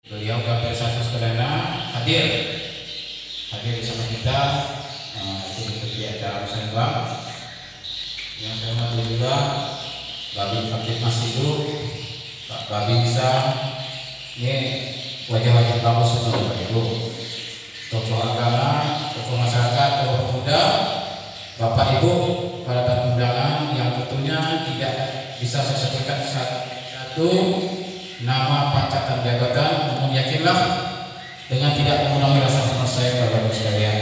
Beliau Kapten Satu Skedana hadir bersama kita di acara musembah. Yang saya hormati juga Babin Kapten Masidu, Pak Babinsa, ini wajah-wajah bagus semua Bapak Ibu, tokoh agama, tokoh masyarakat, tokoh pemuda, Bapak Ibu, para tamu undangan yang tentunya tidak bisa saya sebutkan satu nama pangkatan jabatan, namun yakinlah dengan tidak mengurangi rasa hormat saya Bapak Ibu sekalian.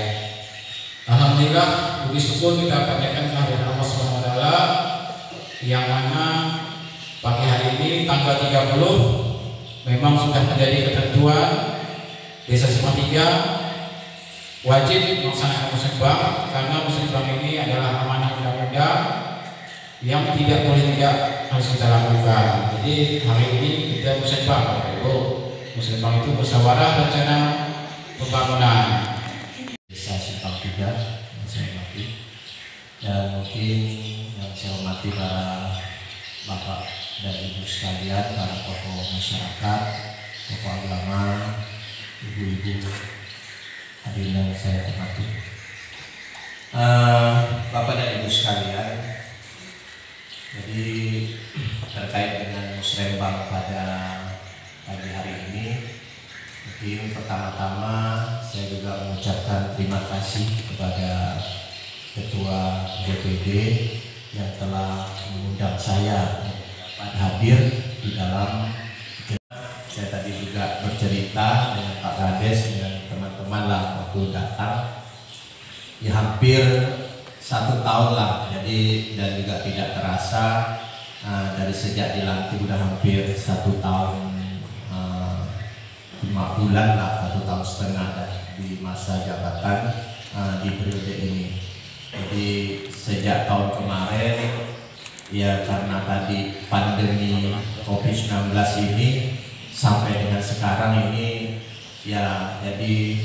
Alhamdulillah, puji syukur kita panjatkan kehadiran Allah Subhanahu wa taala yang mana pagi hari ini tanggal 30 memang sudah menjadi ketentuan Desa Simpang 3 wajib melaksanakan musembah, karena musembah ini adalah amanah undang-undang yang tidak boleh tidak harus kita lakukan. Jadi hari ini kita musembah Bapak Ibu. Musembah itu musyawarah rencana pembangunan Desa Simpang 3 yang saya hormati, dan mungkin yang saya hormati para bapak dan ibu sekalian, para tokoh masyarakat, tokoh agama, ibu-ibu hadirin yang saya hormati. Bapak dan ibu sekalian, jadi terkait dengan musrembang pada pagi hari ini, mungkin pertama-tama saya juga mengucapkan terima kasih kepada Ketua DPD yang telah mengundang saya dapat hadir di dalam. Saya tadi juga bercerita dengan Pak Kades, dengan teman-teman lah waktu datang, ya hampir 1 tahun lah, jadi dan juga tidak terasa dari sejak dilantik udah hampir 1 tahun 5 bulan lah, 1 tahun setengah di masa jabatan di periode ini. Jadi sejak tahun kemarin ya, karena tadi pandemi COVID-19 ini sampai dengan sekarang ini ya, jadi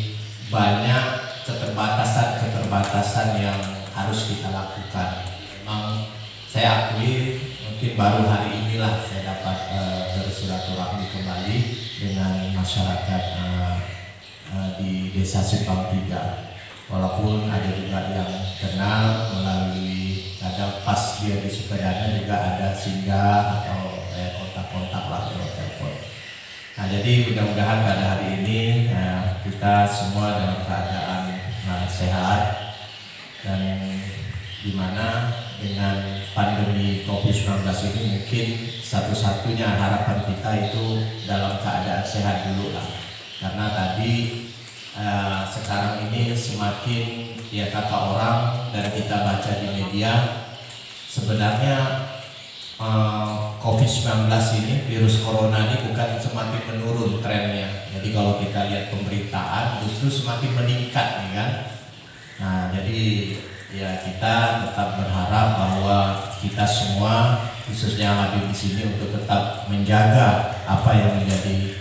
banyak keterbatasan yang harus kita lakukan. Memang saya akui mungkin baru hari inilah saya dapat bersilaturahmi kembali dengan masyarakat di Desa Simpang 3. Walaupun ada juga yang kenal melalui, kadang pas dia di Sukadana juga ada singgah atau kontak-kontak lah lewat telepon. Nah, jadi mudah-mudahan pada hari ini kita semua dalam keadaan sehat, dan dimana dengan pandemi COVID-19 ini mungkin satu-satunya harapan kita itu dalam keadaan sehat dulu lah. Karena tadi sekarang ini semakin ya kata orang dan kita baca di media, sebenarnya COVID-19 ini, virus corona ini bukan semakin menurun trennya. Jadi kalau kita lihat pemberitaan justru semakin meningkat nih kan. Nah, jadi ya kita tetap berharap bahwa kita semua, khususnya hadir di sini, untuk tetap menjaga apa yang menjadi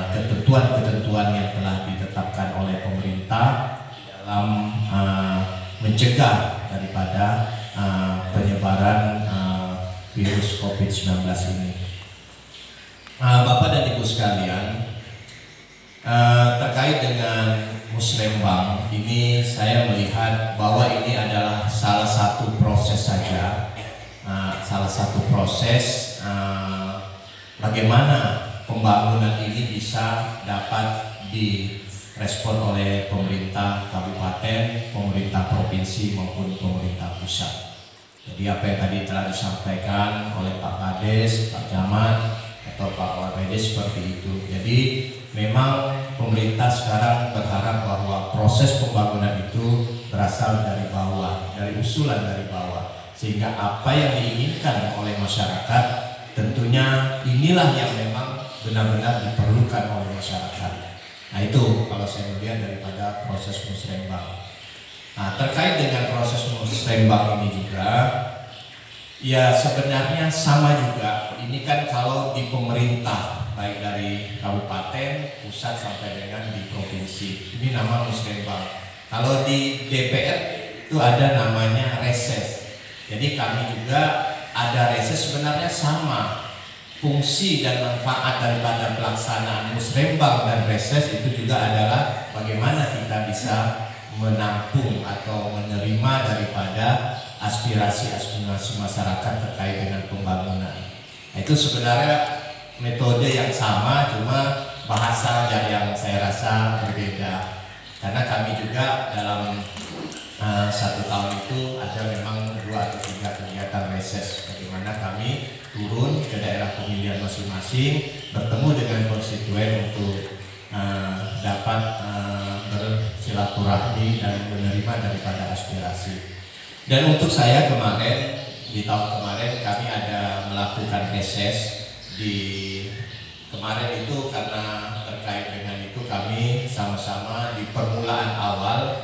ketentuan-ketentuan yang telah ditetapkan oleh pemerintah dalam mencegah daripada penyebaran virus COVID-19 ini. Bapak dan Ibu sekalian, terkait dengan musrembang ini, saya melihat bahwa ini adalah salah satu proses saja, salah satu proses bagaimana pembangunan ini bisa dapat direspon oleh pemerintah kabupaten, pemerintah provinsi maupun pemerintah pusat. Jadi apa yang tadi telah disampaikan oleh Pak Kades, Pak Camat atau Pak Wapede seperti itu. Jadi memang pemerintah sekarang berharap bahwa proses pembangunan itu berasal dari bawah, dari usulan dari bawah, sehingga apa yang diinginkan oleh masyarakat tentunya inilah yang memang benar-benar diperlukan oleh masyarakat. Nah, itu kalau saya melihat daripada proses musrembang. Nah, terkait dengan proses musrembang ini juga ya sebenarnya sama juga. Ini kan kalau di pemerintah, baik dari kabupaten, pusat sampai dengan di provinsi, ini nama musrembang. Kalau di DPR itu ada namanya reses. Jadi kami juga ada reses, sebenarnya sama. fungsi dan manfaat daripada pelaksanaan musrembang dan reses itu juga adalah bagaimana kita bisa menampung atau menerima daripada aspirasi-aspirasi masyarakat terkait dengan pembangunan. Itu sebenarnya metode yang sama, cuma bahasa yang saya rasa berbeda. Karena kami juga dalam 1 tahun itu ada memang 2 atau 3 kegiatan reses, bagaimana kami turun ke daerah pemilihan masing-masing, bertemu dengan konstituen untuk dapat bersilaturahmi dan menerima daripada aspirasi. Dan untuk saya kemarin, di tahun kemarin kami ada melakukan reses di kemarin itu, karena terkait dengan itu kami sama-sama di permulaan awal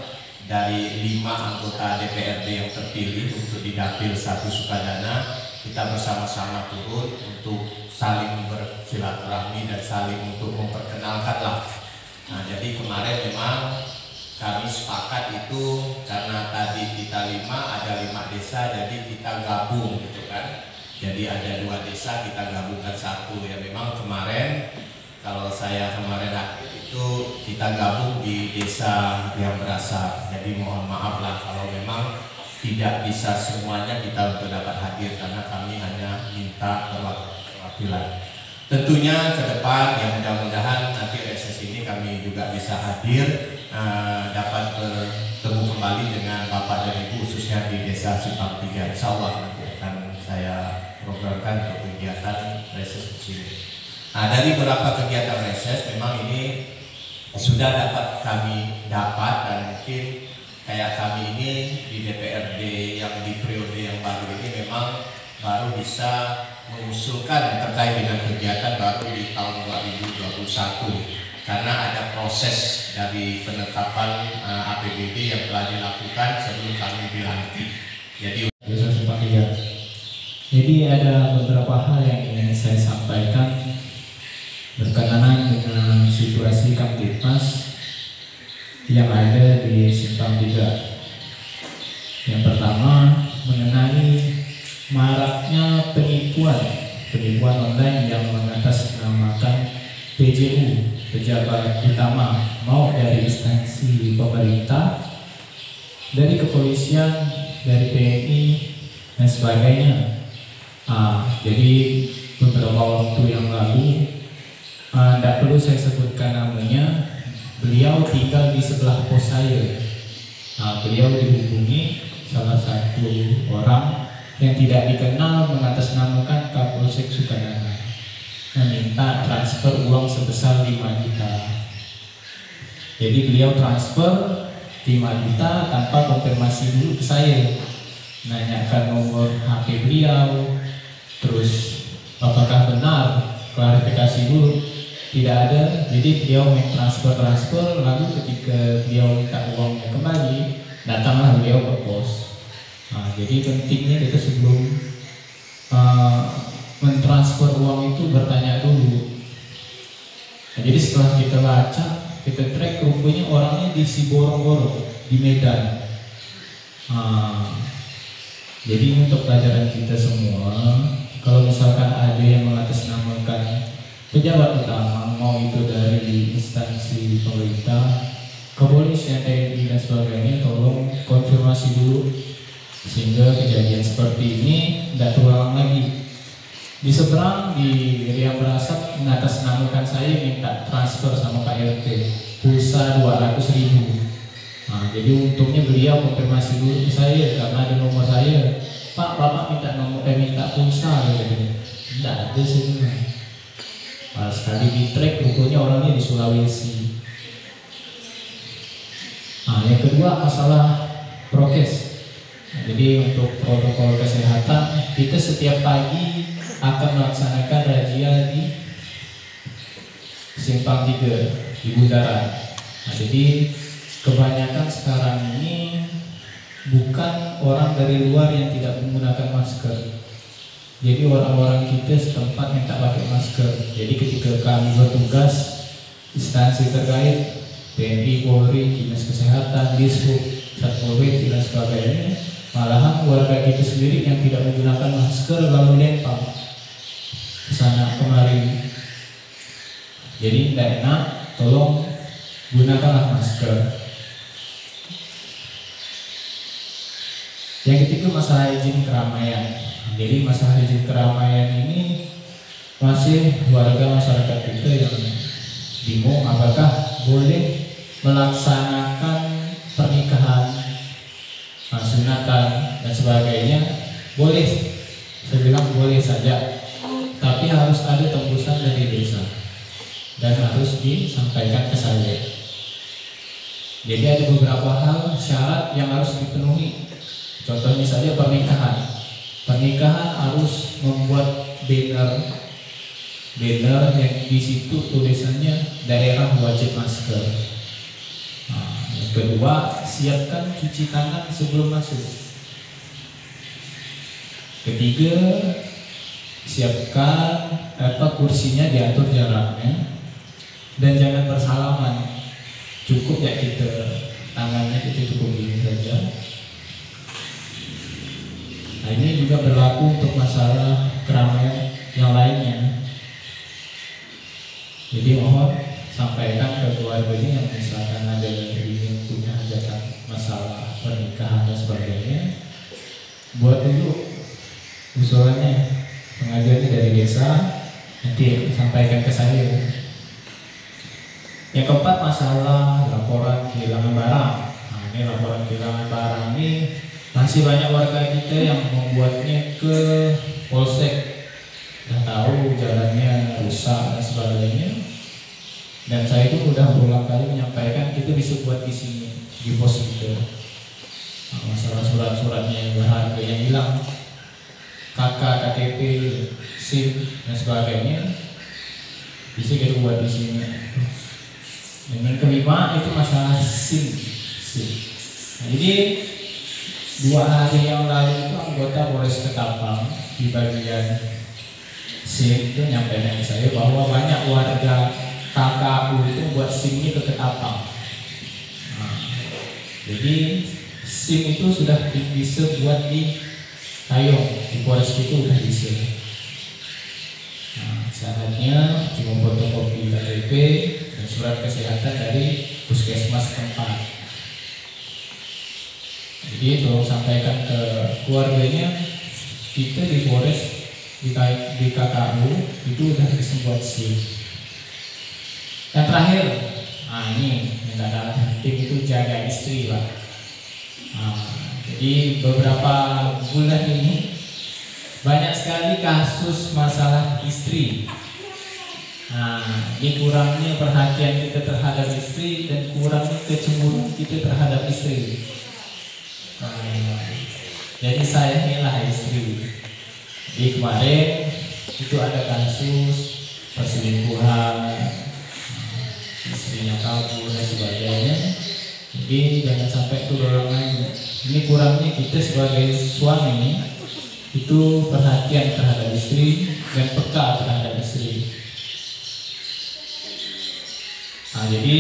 dari 5 anggota DPRD yang terpilih untuk di Dapil 1 Sukadana, kita bersama-sama turun untuk saling bersilaturahmi dan saling untuk memperkenalkan lah. Nah, jadi kemarin memang kami sepakat itu karena tadi kita 5, ada 5 desa, jadi kita gabung gitu kan. Jadi ada 2 desa kita gabungkan 1 ya. Memang kemarin kalau saya kemarin itu kita gabung di desa yang berasal. Jadi mohon maaf lah kalau memang tidak bisa semuanya kita untuk dapat hadir karena kami hanya minta perwakilan. Tentunya ke depan yang mudah-mudahan nanti reses ini kami juga bisa hadir, dapat bertemu kembali dengan Bapak dan Ibu khususnya di Desa Simpang 3. Insya Allah nanti akan saya programkan untuk kegiatan reses di sini. Nah, dari beberapa kegiatan reses memang ini sudah dapat kami dapat, dan mungkin kayak kami ini di DPRD yang di periode yang baru ini memang baru bisa mengusulkan terkait dengan kegiatan baru di tahun 2021 karena ada proses dari penetapan APBD yang telah dilakukan sebelum kami dilantik. Jadi ada beberapa hal yang ingin saya sampaikan berkenaan dengan situasi Kamtipmas yang ada di Simpang 3. Yang pertama mengenai maraknya penipuan online yang mengatasnamakan PJU, pejabat utama, mau dari instansi pemerintah, dari kepolisian, dari TNI dan sebagainya. Jadi beberapa waktu yang lalu, tidak perlu saya sebutkan namanya, beliau tinggal di sebelah pos saya. Beliau dihubungi salah satu orang yang tidak dikenal mengatasnamakan Kapolsek Sukadana, meminta transfer uang sebesar 5 juta. Jadi beliau transfer 5 juta tanpa konfirmasi dulu ke saya, nanyakan nomor HP beliau, terus apakah benar, klarifikasi dulu. Tidak ada, jadi beliau main transfer, lalu ketika beliau minta uangnya kembali, datanglah beliau ke pos. Jadi pentingnya kita sebelum mentransfer uang itu bertanya dulu. Jadi setelah kita lacak, kita track, rupanya orangnya di Siborong-Borong, di Medan. Jadi untuk pelajaran kita semua, kalau misalkan ada yang mengatasnamakan pejabat utama, mau itu dari instansi pemerintah, kepolisian, TNI dan sebagainya, tolong konfirmasi dulu sehingga kejadian seperti ini tidak terulang lagi. Di seberang di Riam Berasap mengatasnamakan saya minta transfer sama Pak RT pulsa 200.000. Jadi untungnya beliau konfirmasi dulu ke saya karena ada nomor saya. Pak, Bapak minta pulsa gitu. Tidak ada sebenarnya. Sekali di track rupanya orangnya di Sulawesi. Yang kedua masalah prokes. Jadi untuk protokol kesehatan kita setiap pagi akan melaksanakan razia di Simpang 3 di Bundaran. Jadi kebanyakan sekarang ini bukan orang dari luar yang tidak menggunakan masker. Jadi orang-orang kita setempat minta pakai masker. Jadi ketika kami bertugas, instansi terkait, TNI, Polri, Dinas Kesehatan, Dishub, Satpol PP dan sebagainya, malahan warga kita sendiri yang tidak menggunakan masker lalu lempar. kesana kemari. Jadi tidak enak, tolong gunakanlah masker. Yang ketiga masalah izin keramaian. Jadi masalah izin keramaian ini masih warga masyarakat kita yang bingung apakah boleh melaksanakan pernikahan, sunatan dan sebagainya. Boleh, saya bilang boleh saja, tapi harus ada tembusan dari desa dan harus disampaikan ke saya. Jadi ada beberapa hal syarat yang harus dipenuhi. Contohnya saja pernikahan. Pernikahan harus membuat banner yang di situ tulisannya daerah wajib masker. Yang kedua, siapkan cuci tangan sebelum masuk. Ketiga, siapkan kursinya diatur jaraknya dan jangan bersalaman. Cukup ya kita tangannya kita cukup gini saja. Nah, ini juga berlaku untuk masalah keramaian yang lainnya. Jadi mohon sampaikan ke keluarganya yang misalkan ada yang punya hajatan masalah pernikahan dan sebagainya, buat dulu usulannya, pengajuannya dari desa, nanti sampaikan ke saya. Yang keempat masalah laporan kehilangan barang. Nah, ini laporan kehilangan barang ini masih banyak warga kita yang membuatnya ke polsek. Udah tahu jalannya rusak dan sebagainya. Dan saya itu udah berulang kali menyampaikan kita bisa buat di sini di pos kita. Nah, masalah surat-suratnya yang berharga yang hilang, KK, KTP, SIM dan sebagainya bisa kita buat di sini. Dan yang kelima itu masalah SIM. Nah, jadi 2 hari yang lalu itu anggota Polres Ketapang di bagian SIM itu menyampaikan ke saya bahwa banyak warga KKU itu buat SIM-nya ke Ketapang. Nah, jadi SIM itu sudah bisa buat di Tayong, di Polres itu udah bisa. Nah, syaratnya cuma fotokopi KTP dan surat kesehatan dari puskesmas tempat. Jadi tolong sampaikan ke keluarganya, kita di Polres di KKU itu udah bisa buat SIM. Yang terakhir, nah ini yang gak kalah penting itu jaga istri Pak. Nah, jadi beberapa bulan ini banyak sekali kasus masalah istri. Nah, ini kurangnya perhatian kita terhadap istri dan kurangnya kecemburuan kita terhadap istri. Nah, jadi sayangilah istri. Di kemarin itu ada kasus perselingkuhan, istrinya kabur dan sebagainya. Jadi jangan sampai itu berulang lagi. Ini kurangnya kita sebagai suami itu perhatian terhadap istri dan peka terhadap istri. Nah, jadi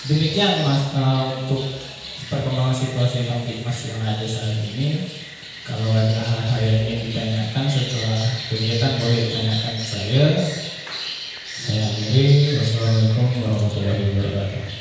demikian Mas untuk perkembangan situasi Kamtipmas yang ada saat ini. Kalau ada hal-hal yang ingin ditanyakan setelah kegiatan boleh ditanyakan ke saya. Saya akhiri. Wassalamualaikum warahmatullahi wabarakatuh.